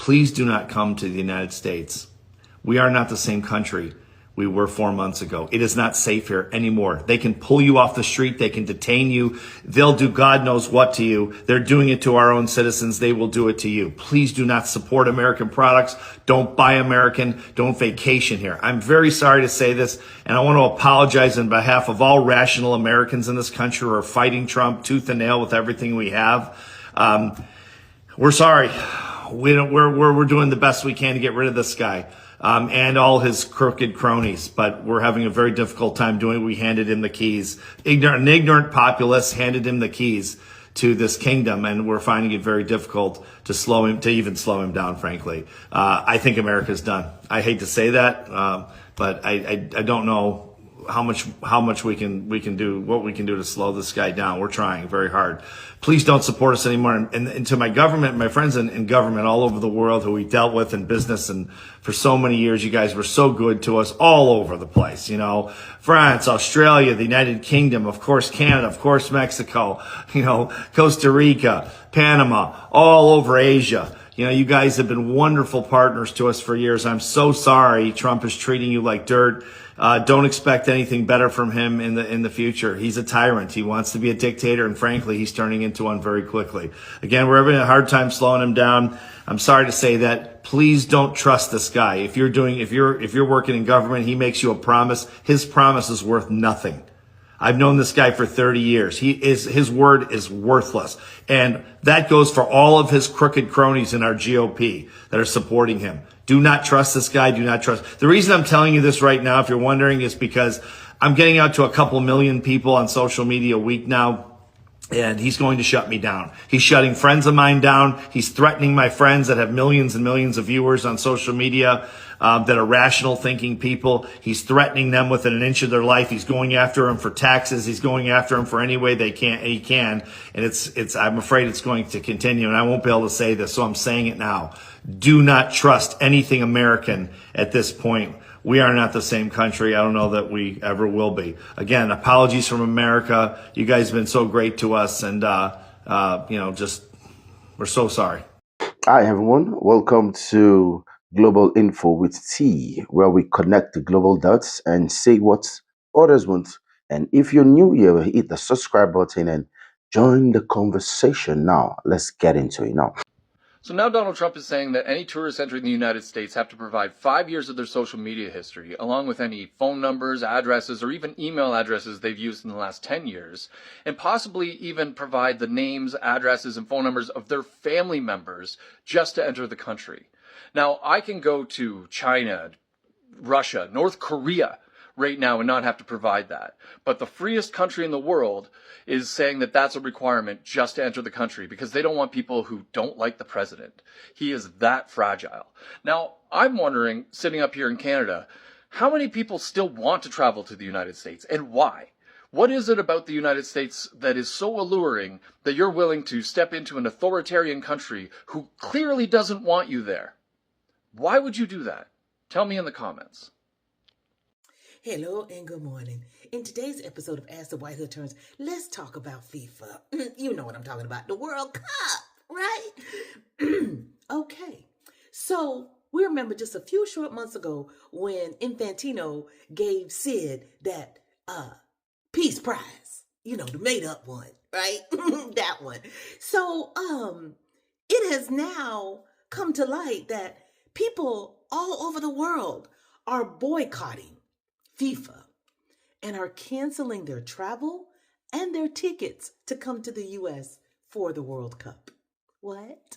please do not come to the United States. We are not the same country we were 4 months ago. It is not safe here anymore. They can pull you off the street. They can detain you. They'll do God knows what to you. They're doing it to our own citizens. They will do it to you. Please do not support American products. Don't buy American. Don't vacation here. I'm very sorry to say this, and I want to apologize on behalf of all rational Americans in this country who are fighting Trump tooth and nail with everything we have. We're sorry. We're doing the best we can to get rid of this guy. And all his crooked cronies, but we're having a very difficult time doing it. We handed him the keys. An ignorant populace handed him the keys to this kingdom, and we're finding it very difficult to even slow him down, frankly. I think America's done. I hate to say that, but I don't know how much we can do, what we can do to slow this guy down. We're trying very hard. Please don't support us anymore. And to my government, my friends in government all over the world who we dealt with in business and for so many years, you guys were so good to us all over the place. You know, France, Australia, the United Kingdom, of course, Canada, of course, Mexico, you know, Costa Rica, Panama, all over Asia. You know, you guys have been wonderful partners to us for years. I'm so sorry Trump is treating you like dirt. Don't expect anything better from him in the future. He's a tyrant. He wants to be a dictator, and frankly, he's turning into one very quickly. Again, we're having a hard time slowing him down. I'm sorry to say that. Please don't trust this guy. If you're working in government, he makes you a promise. His promise is worth nothing. I've known this guy for 30 years. His word is worthless. And that goes for all of his crooked cronies in our GOP that are supporting him. Do not trust this guy. Do not trust. The reason I'm telling you this right now, if you're wondering, is because I'm getting out to a couple million people on social media a week now. And he's going to shut me down. He's shutting friends of mine down. He's threatening my friends that have millions and millions of viewers on social media, that are rational thinking people. He's threatening them within an inch of their life. He's going after them for taxes. He's going after them for any way he can. And I'm afraid it's going to continue, and I won't be able to say this, so I'm saying it now. Do not trust anything American at this point. We are not the same country. I don't know that we ever will be. Again, apologies from America. You guys have been so great to us, and we're so sorry. Hi, everyone. Welcome to Global Info with T, where we connect the global dots and say what others want. And if you're new here, hit the subscribe button and join the conversation. Now, let's get into it now. So now Donald Trump is saying that any tourists entering the United States have to provide 5 years of their social media history, along with any phone numbers, addresses, or even email addresses they've used in the last 10 years, and possibly even provide the names, addresses, and phone numbers of their family members just to enter the country. Now, I can go to China, Russia, North Korea right now and not have to provide that. But the freest country in the world is saying that that's a requirement just to enter the country because they don't want people who don't like the president. He is that fragile. Now, I'm wondering, sitting up here in Canada, how many people still want to travel to the United States and why? What is it about the United States that is so alluring that you're willing to step into an authoritarian country who clearly doesn't want you there? Why would you do that? Tell me in the comments. Hello and good morning. In today's episode of As the White Hood Turns, let's talk about FIFA. You know what I'm talking about, the World Cup, right? Okay, so we remember just a few short months ago when Infantino gave Sid that peace prize, you know, the made up one, right? That one. So it has now come to light that people all over the world are boycotting FIFA and are canceling their travel and their tickets to come to the U.S. for the World Cup. What?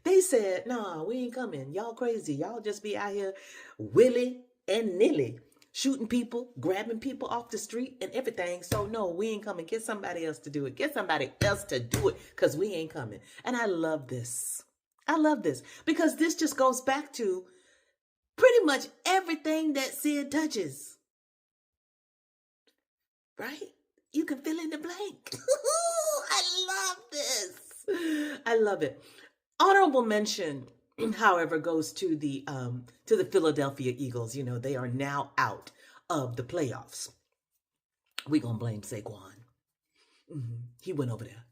They said, nah, we ain't coming. Y'all crazy. Y'all just be out here willy and nilly shooting people, grabbing people off the street and everything. So no, we ain't coming. Get somebody else to do it. Get somebody else to do it because we ain't coming. And I love this. I love this because this just goes back to pretty much everything that Sid touches. Right? You can fill in the blank. I love this. I love it. Honorable mention, however, goes to the Philadelphia Eagles. You know, they are now out of the playoffs. We're going to blame Saquon. He went over there.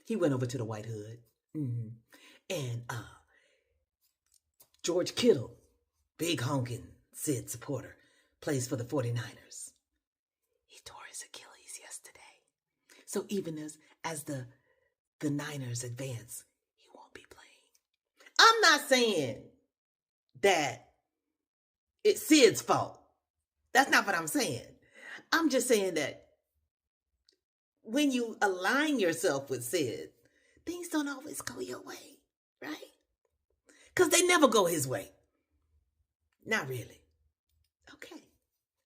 He went over to the White Hood. And George Kittle, big honkin' Sid supporter, plays for the 49ers. He tore his Achilles yesterday. So even as the Niners advance, he won't be playing. I'm not saying that it's Sid's fault. That's not what I'm saying. I'm just saying that when you align yourself with Sid, things don't always go your way, right? Because they never go his way. Not really. Okay.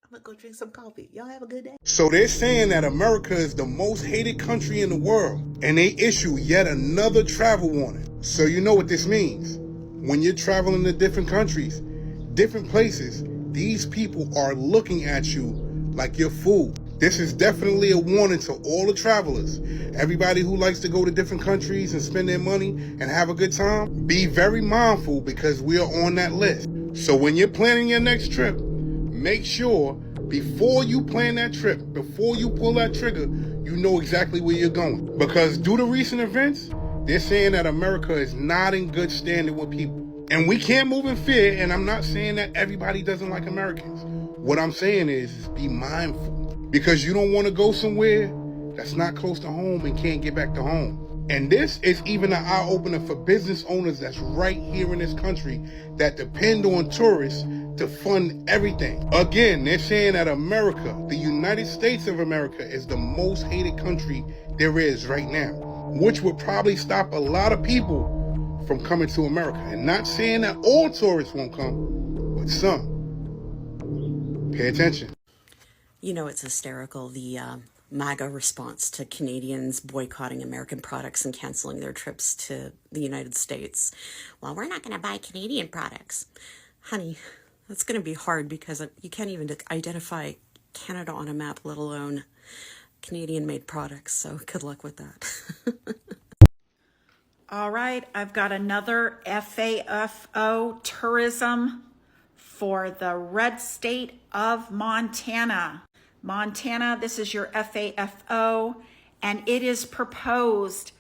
I'm going to go drink some coffee. Y'all have a good day. So they're saying that America is the most hated country in the world, and they issue yet another travel warning. So you know what this means. When you're traveling to different countries, different places, these people are looking at you like you're food. This is definitely a warning to all the travelers. Everybody who likes to go to different countries and spend their money and have a good time, be very mindful because we are on that list. So when you're planning your next trip, make sure before you plan that trip, before you pull that trigger, you know exactly where you're going. Because due to recent events, they're saying that America is not in good standing with people. And we can't move in fear, and I'm not saying that everybody doesn't like Americans. What I'm saying is be mindful. Because you don't want to go somewhere that's not close to home and can't get back to home. And this is even an eye-opener for business owners that's right here in this country that depend on tourists to fund everything. Again, they're saying that America, the United States of America, is the most hated country there is right now, which would probably stop a lot of people from coming to America. And not saying that all tourists won't come, but some. Pay attention. You know, it's hysterical, the MAGA response to Canadians boycotting American products and canceling their trips to the United States. Well, we're not going to buy Canadian products. Honey, that's going to be hard because you can't even identify Canada on a map, let alone Canadian-made products. So good luck with that. All right, I've got another FAFO tourism for the red state of Montana. Montana, this is your FAFO, and it is proposed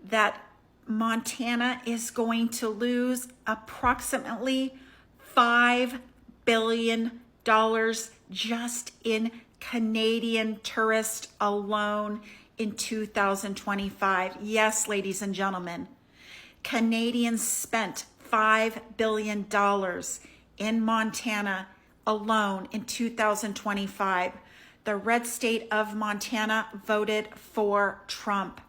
that Montana is going to lose approximately $5 billion just in Canadian tourists alone in 2025. Yes, ladies and gentlemen, Canadians spent $5 billion in Montana alone in 2025. The red state of Montana voted for Trump.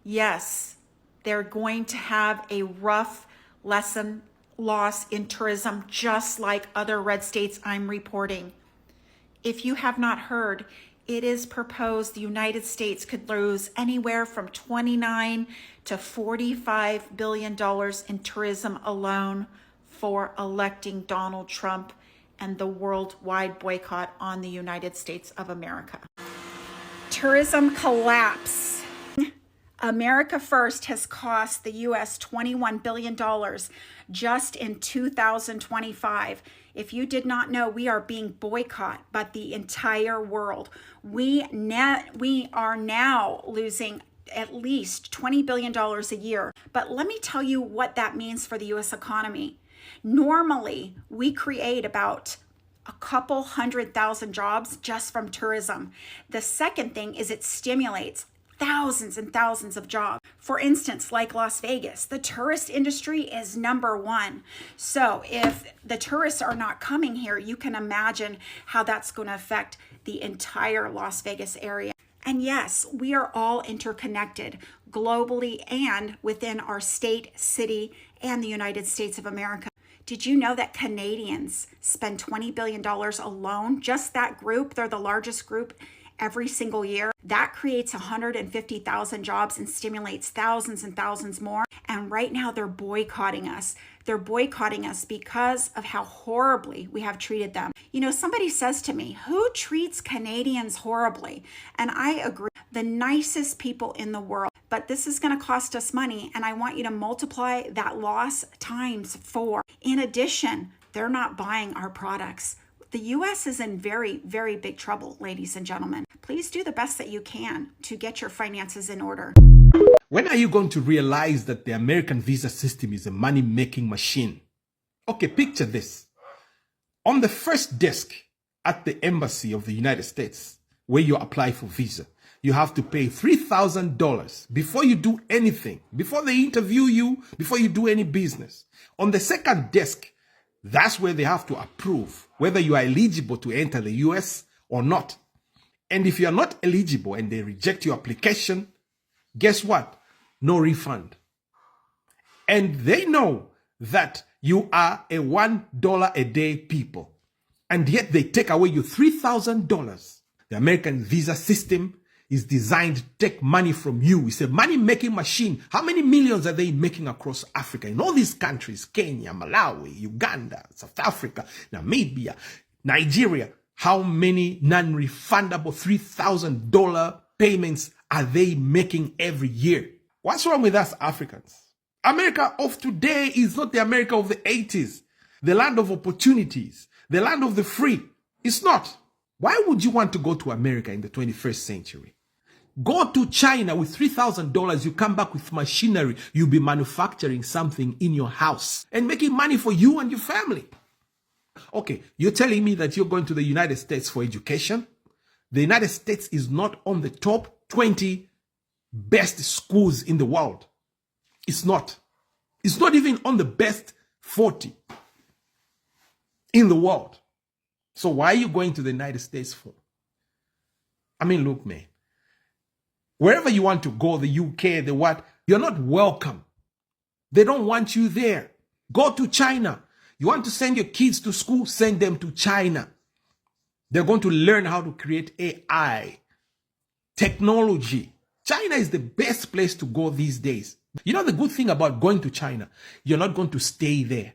Yes, they're going to have a rough loss in tourism, just like other red states I'm reporting. If you have not heard, it is proposed the United States could lose anywhere from $29 to $45 billion in tourism alone for electing Donald Trump and the worldwide boycott on the United States of America. Tourism collapse. America First has cost the U.S. $21 billion just in 2025. If you did not know, we are being boycotted by the entire world. We are now losing at least $20 billion a year. But let me tell you what that means for the U.S. economy. Normally, we create about a couple 100,000 jobs just from tourism. The second thing is it stimulates thousands and thousands of jobs. For instance, like Las Vegas, the tourist industry is #1. So if the tourists are not coming here, you can imagine how that's going to affect the entire Las Vegas area. And yes, we are all interconnected globally and within our state, city, and the United States of America. Did you know that Canadians spend $20 billion alone? Just that group, they're the largest group every single year. That creates 150,000 jobs and stimulates thousands and thousands more. And right now they're boycotting us. They're boycotting us because of how horribly we have treated them. You know, somebody says to me, who treats Canadians horribly? And I agree, the nicest people in the world. But this is going to cost us money, and I want you to multiply that loss times 4. In addition, they're not buying our products. The U.S. is in very, very big trouble, ladies and gentlemen. Please do the best that you can to get your finances in order. When are you going to realize that the American visa system is a money-making machine? Okay, picture this. On the first desk at the embassy of the United States, where you apply for visa, you have to pay $3,000 before you do anything, before they interview you, before you do any business. On the second desk, that's where they have to approve whether you are eligible to enter the US or not. And if you are not eligible and they reject your application, guess what? No refund. And they know that you are a $1 a day people. And yet they take away your $3,000. The American visa system is designed to take money from you. It's a money-making machine. How many millions are they making across Africa? In all these countries, Kenya, Malawi, Uganda, South Africa, Namibia, Nigeria, how many non-refundable $3,000 payments are they making every year? What's wrong with us Africans? America of today is not the America of the 80s, the land of opportunities, the land of the free. It's not. Why would you want to go to America in the 21st century? Go to China with $3,000, you come back with machinery, you'll be manufacturing something in your house and making money for you and your family. Okay, you're telling me that you're going to the United States for education? The United States is not on the top 20 best schools in the world. It's not. It's not even on the best 40 in the world. So why are you going to the United States for? I mean, look, man. Wherever you want to go, the UK, the what, you're not welcome. They don't want you there. Go to China. You want to send your kids to school, send them to China. They're going to learn how to create AI, technology. China is the best place to go these days. You know the good thing about going to China? You're not going to stay there.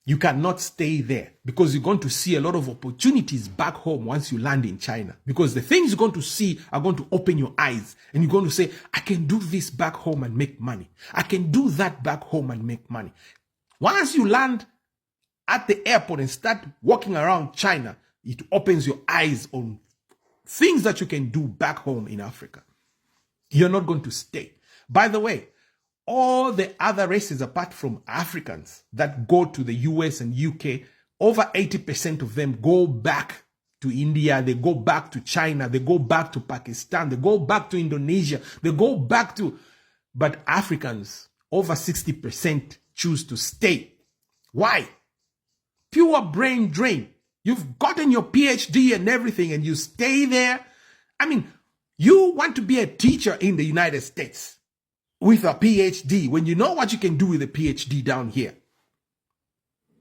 You cannot stay there because you're going to see a lot of opportunities back home once you land in China. Because the things you're going to see are going to open your eyes and you're going to say, I can do this back home and make money. I can do that back home and make money. Once you land at the airport and start walking around China, it opens your eyes on things that you can do back home in Africa. You're not going to stay. By the way, all the other races apart from Africans that go to the US and UK, over 80% of them go back to India, they go back to China, they go back to Pakistan, they go back to Indonesia, they go back to... But Africans, over 60% choose to stay. Why? Pure brain drain. You've gotten your PhD and everything and you stay there. I mean, you want to be a teacher in the United States with a PhD when you know what you can do with a PhD down here.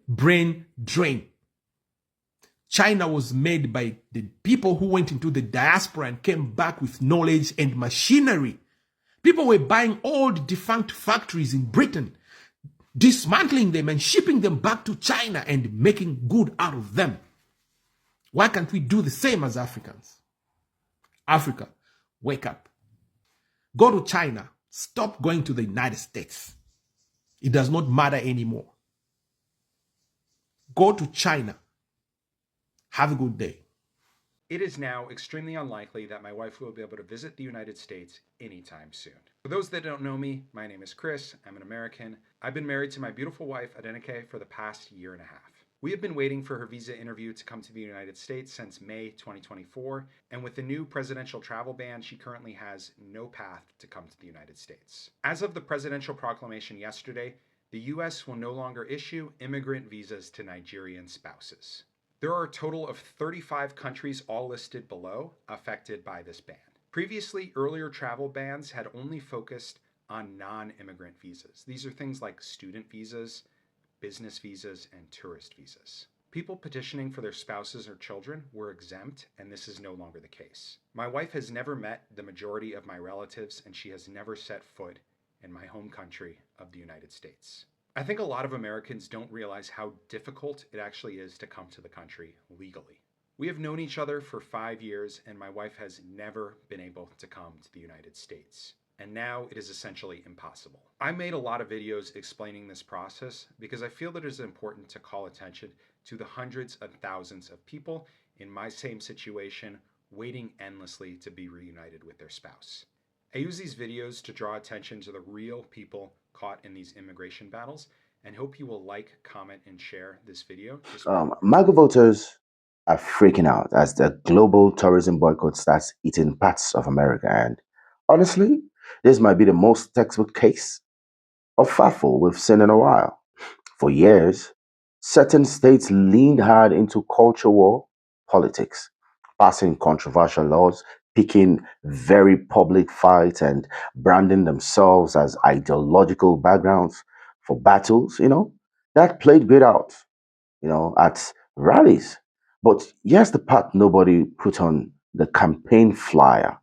Brain drain. China was made by the people who went into the diaspora and came back with knowledge and machinery. People were buying old defunct factories in Britain, dismantling them and shipping them back to China and making good out of them. Why can't we do the same as Africans? Africa, wake up. Go to China. Stop going to the United States. It does not matter anymore. Go to China. Have a good day. It is now extremely unlikely that my wife will be able to visit the United States anytime soon. For those that don't know me, my name is Chris. I'm an American. I've been married to my beautiful wife, Adenike, for the past year and a half. We have been waiting for her visa interview to come to the United States since May 2024, and with the new presidential travel ban, she currently has no path to come to the United States. As of the presidential proclamation yesterday, the US will no longer issue immigrant visas to Nigerian spouses. There are a total of 35 countries, all listed below, affected by this ban. Previously, earlier travel bans had only focused on non-immigrant visas. These are things like student visas, business visas, and tourist visas. People petitioning for their spouses or children were exempt, and this is no longer the case. My wife has never met the majority of my relatives, and she has never set foot in my home country of the United States. I think a lot of Americans don't realize how difficult it actually is to come to the country legally. We have known each other for 5 years, and my wife has never been able to come to the United States. And now it is essentially impossible. I made a lot of videos explaining this process because I feel that it is important to call attention to the hundreds of thousands of people in my same situation waiting endlessly to be reunited with their spouse. I use these videos to draw attention to the real people caught in these immigration battles and hope you will like, comment, and share this video. MAGA voters are freaking out as the global tourism boycott starts eating parts of America. And honestly, this might be the most textbook case of FAFO we've seen in a while. For years, certain states leaned hard into culture war politics, passing controversial laws, picking very public fights, and branding themselves as ideological backgrounds for battles, that played great out, at rallies. But here's the part nobody put on the campaign flyer: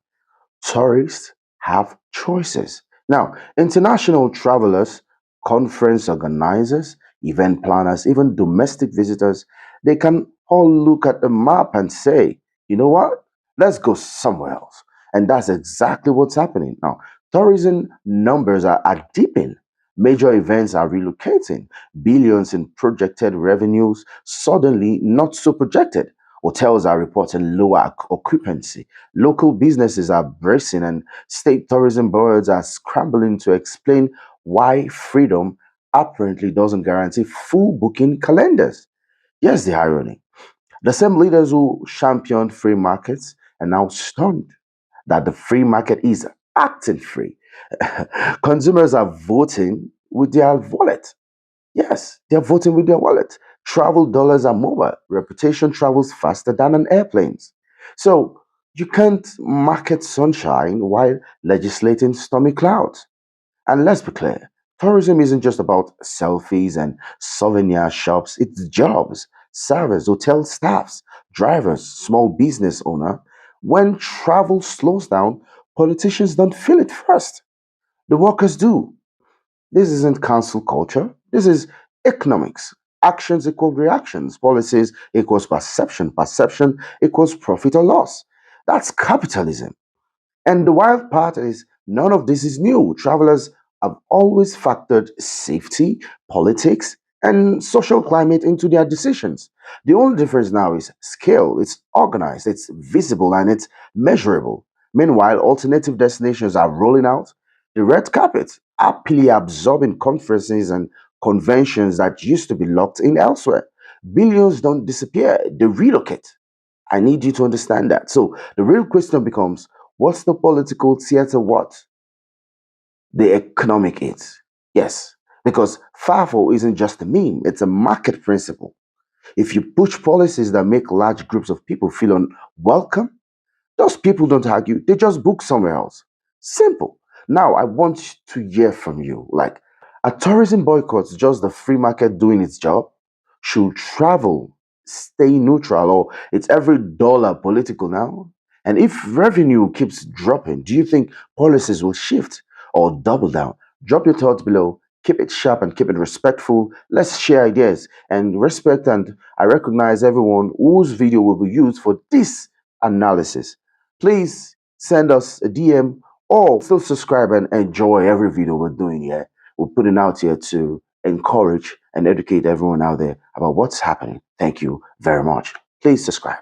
tourists have choices. Now, international travelers, conference organizers, event planners, even domestic visitors, they can all look at the map and say, you know what? Let's go somewhere else. And that's exactly what's happening now. Tourism numbers are dipping. Major events are relocating. Billions in projected revenues suddenly not so projected. Hotels are reporting lower occupancy. Local businesses are bracing, and state tourism boards are scrambling to explain why freedom apparently doesn't guarantee full booking calendars. Here's the irony: the same leaders who championed free markets are now stunned that the free market is acting free. Consumers are voting with their wallet. Yes, they're voting with their wallet. Travel dollars are mobile. Reputation travels faster than an airplane's. So you can't market sunshine while legislating stormy clouds. And let's be clear, tourism isn't just about selfies and souvenir shops, it's jobs, servers, hotel staffs, drivers, small business owner. When travel slows down, politicians don't feel it first. The workers do. This isn't cancel culture. This is economics. Actions equal reactions. Policies equals perception. Perception equals profit or loss. That's capitalism. And the wild part is none of this is new. Travelers have always factored safety, politics, and social climate into their decisions. The only difference now is scale. It's organized, it's visible, and it's measurable. Meanwhile, alternative destinations are rolling out the red carpet, happily absorbing conferences and conventions that used to be locked in elsewhere. Billions don't disappear, they relocate. I need you to understand that. So the real question becomes, what's the political theater what? The economic is. Yes, because FAFO isn't just a meme, it's a market principle. If you push policies that make large groups of people feel unwelcome, those people don't argue, they just book somewhere else. Simple. Now, I want to hear from you. Like, are tourism boycotts just the free market doing its job? Should travel stay neutral, or it's every dollar political now? And if revenue keeps dropping, do you think policies will shift or double down? Drop your thoughts below. Keep it sharp and keep it respectful. Let's share ideas and respect. And I recognize everyone whose video will be used for this analysis. Please send us a DM or still subscribe and enjoy every video we're doing here. We're putting out here to encourage and educate everyone out there about what's happening. Thank you very much. Please subscribe.